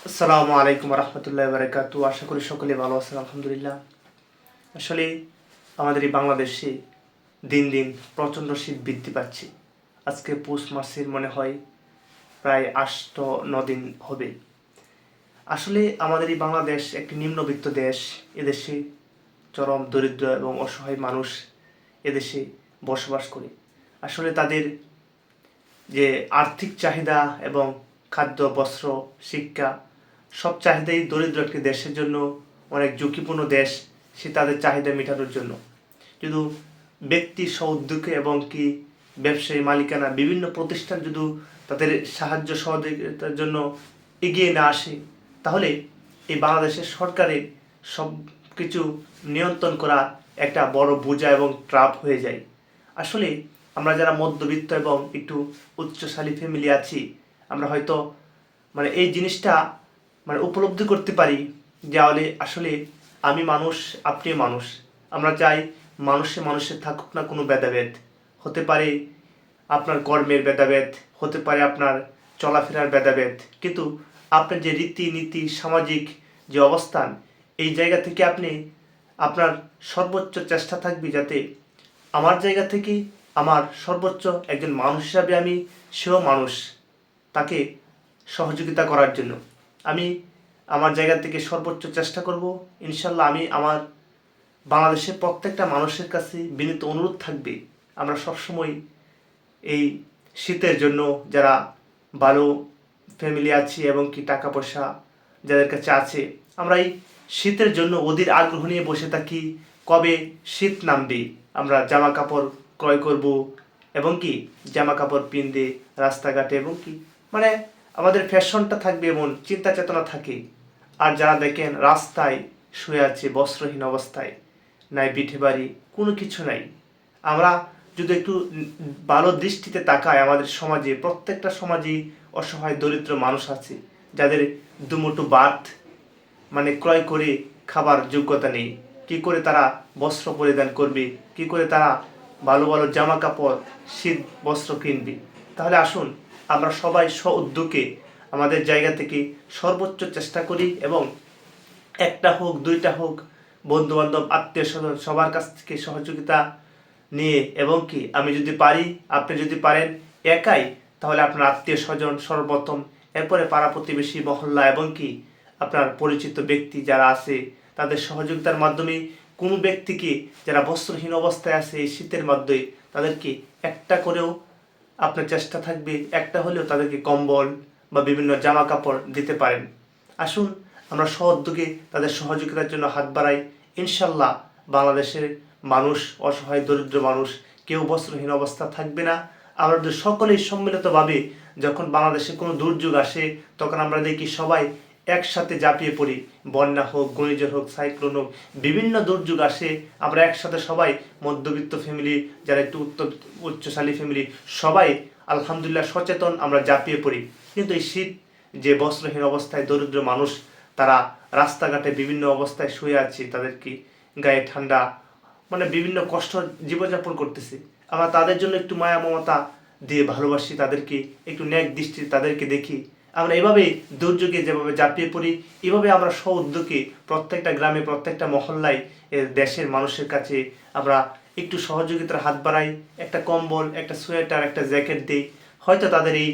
আসসালামু আলাইকুম রহমতুল্লাহ বারাকাতু। আশা করি সকলে ভালো আছেন, আলহামদুলিল্লাহ। আসলে আমাদের এই বাংলাদেশে দিন দিন প্রচণ্ড শীত বৃদ্ধি পাচ্ছে। আজকে পৌষ মাসের মনে হয় প্রায় 8-9 দিন হবে। আসলে আমাদের এই বাংলাদেশ একটি নিম্নবিত্ত দেশ। এদেশে চরম দরিদ্র এবং অসহায় মানুষ এদেশে বসবাস করে। আসলে তাদের যে আর্থিক চাহিদা এবং খাদ্য, বস্ত্র, শিক্ষা সব চাহিদাই দরিদ্র একটি দেশের জন্য অনেক ঝুঁকিপূর্ণ দেশ। সে তাদের চাহিদা মেটানোর জন্য যদি ব্যক্তি স্ব-উদ্যোগে এবং কি ব্যবসায়ী মালিকানা বিভিন্ন প্রতিষ্ঠান যদি তাদের সাহায্য সহযোগিতার জন্য এগিয়ে না আসে, তাহলে এই বাংলাদেশের সরকারের সব কিছু নিয়ন্ত্রণ করা একটা বড় বোঝা এবং ট্রাপ হয়ে যায়। আসলে আমরা যারা মধ্যবিত্ত এবং একটু উচ্চশালী ফ্যামিলি আছি, আমরা হয়তো এই জিনিসটা উপলব্ধি করতে পারি যে আসলে আমি মানুষ, আপনি মানুষ। আমরা চাই মানুষে মানুষের থাকুক না কোনো ভেদাভেদ। হতে পারে আপনার কর্মের ভেদাভেদ, হতে পারে আপনার চলাফেরার ভেদাভেদ, কিন্তু আপনার যে রীতিনীতি, সামাজিক যে অবস্থান, এই জায়গা থেকে আপনি আপনার সর্বোচ্চ চেষ্টা থাকবে যাতে আমার জায়গা থেকে আমার সর্বোচ্চ একজন মানুষ হিসাবে আমি সেও মানুষ, তাকে সহযোগিতা করার জন্য আমি আমার জায়গা থেকে সর্বোচ্চ চেষ্টা করব। ইনশাল্লাহ আমি আমার বাংলাদেশের প্রত্যেকটা মানুষের কাছে বিনীত অনুরোধ থাকবে, আমরা সবসময় এই শীতের জন্য যারা ভালো ফ্যামিলি আছি এবং কি টাকা পয়সা যাদের কাছে আছে, আমরা এই শীতের জন্য অধীর আগ্রহ নিয়ে বসে থাকি কবে শীত নামবে, আমরা জামা কাপড় ক্রয় করব এবং কি জামা কাপড় পিনতে রাস্তাঘাটে এবং কি আমাদের ফ্যাশনটা থাকবে এমন চিন্তা চেতনা থাকে। আর যারা দেখেন রাস্তায় শুয়ে আছে বস্ত্রহীন অবস্থায়, নাই পিঠে বাড়ি, কোনো কিছু নাই। আমরা যদি একটু ভালো দৃষ্টিতে তাকাই, আমাদের সমাজে প্রত্যেকটা সমাজেই অসহায় দরিদ্র মানুষ আছে যাদের দুমুঠো ভাত ক্রয় করে খাবার যোগ্যতা নেই। কি করে তারা বস্ত্র পরিধান করবে, কি করে তারা ভালো ভালো জামা কাপড় শীত বস্ত্র কিনবে? তাহলে আসুন আমরা সবাই স্ব উদ্যোগে আমাদের জায়গা থেকে সর্বোচ্চ চেষ্টা করি এবং একটা হোক দুইটা হোক বন্ধু বান্ধব আত্মীয় স্বজন সবার কাছ থেকে সহযোগিতা নিয়ে এবং কি আমি যদি পারি, আপনি যদি পারেন একাই, তাহলে আপনার আত্মীয় স্বজন সর্বপ্রথম, এরপরে পাড়া প্রতিবেশী, মহল্লা এবং কি আপনার পরিচিত ব্যক্তি যারা আছে তাদের সহযোগিতার মাধ্যমে কোনো ব্যক্তিকে যারা বস্ত্রহীন অবস্থায় আছে এই শীতের মাধ্যমে তাদেরকে একটা করেও আপনার চেষ্টা থাকবে, একটা হলেও তাদেরকে কম্বল বা বিভিন্ন জামা কাপড় দিতে পারেন। আসুন আমরা সহযোগে তাদের সহযোগিতার জন্য হাত বাড়াই। ইনশাল্লাহ বাংলাদেশের মানুষ, অসহায় দরিদ্র মানুষ কেউ বস্ত্রহীন অবস্থা থাকবে না। আমরা সকলেই সম্মিলিতভাবে যখন বাংলাদেশে কোনো দুর্যোগ আসে, তখন আমরা দেখি সবাই একসাথে ঝাঁপিয়ে পড়ি। বন্যা হোক, ঘূর্ণিঝড় হোক, সাইক্লোন হোক, বিভিন্ন দুর্যোগ আসে, আমরা একসাথে সবাই মধ্যবিত্ত ফ্যামিলি, যারা একটু উচ্চশালী ফ্যামিলি, সবাই আলহামদুলিল্লাহ সচেতন, আমরা ঝাঁপিয়ে পড়ি। কিন্তু এই শীত যে বস্ত্রহীন অবস্থায় দরিদ্র মানুষ, তারা রাস্তাঘাটে বিভিন্ন অবস্থায় শুয়ে আছে, তাদেরকে গায়ে ঠান্ডা বিভিন্ন কষ্ট জীবনযাপন করতেছে। আমরা তাদের জন্য একটু মায়া মমতা দিয়ে ভালোবাসি, তাদেরকে একটু ন্যাক দৃষ্টি তাদেরকে দেখি। আমরা এভাবে দুর্যোগে যেভাবে ঝাঁপিয়ে পড়ি, এভাবে আমরা স্ব উদ্যোগে প্রত্যেকটা গ্রামে, প্রত্যেকটা মহল্লায় দেশের মানুষের কাছে আমরা একটু সহযোগিতার হাত বাড়াই, একটা কম্বল, একটা সোয়েটার, একটা জ্যাকেট দিই, হয়তো তাদের এই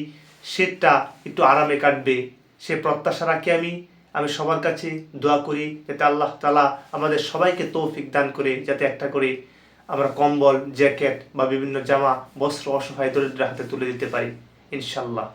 শীতটা একটু আরামে কাটবে। সে প্রত্যাশা রাখি আমি সবার কাছে দোয়া করি যাতে আল্লাহ তাআলা আমাদের সবাইকে তৌফিক দান করে যাতে একটা করে আমরা কম্বল, জ্যাকেট বা বিভিন্ন জামা বস্ত্র অসহায় দরিদ্রের হাতে তুলে দিতে পারি ইনশাল্লাহ।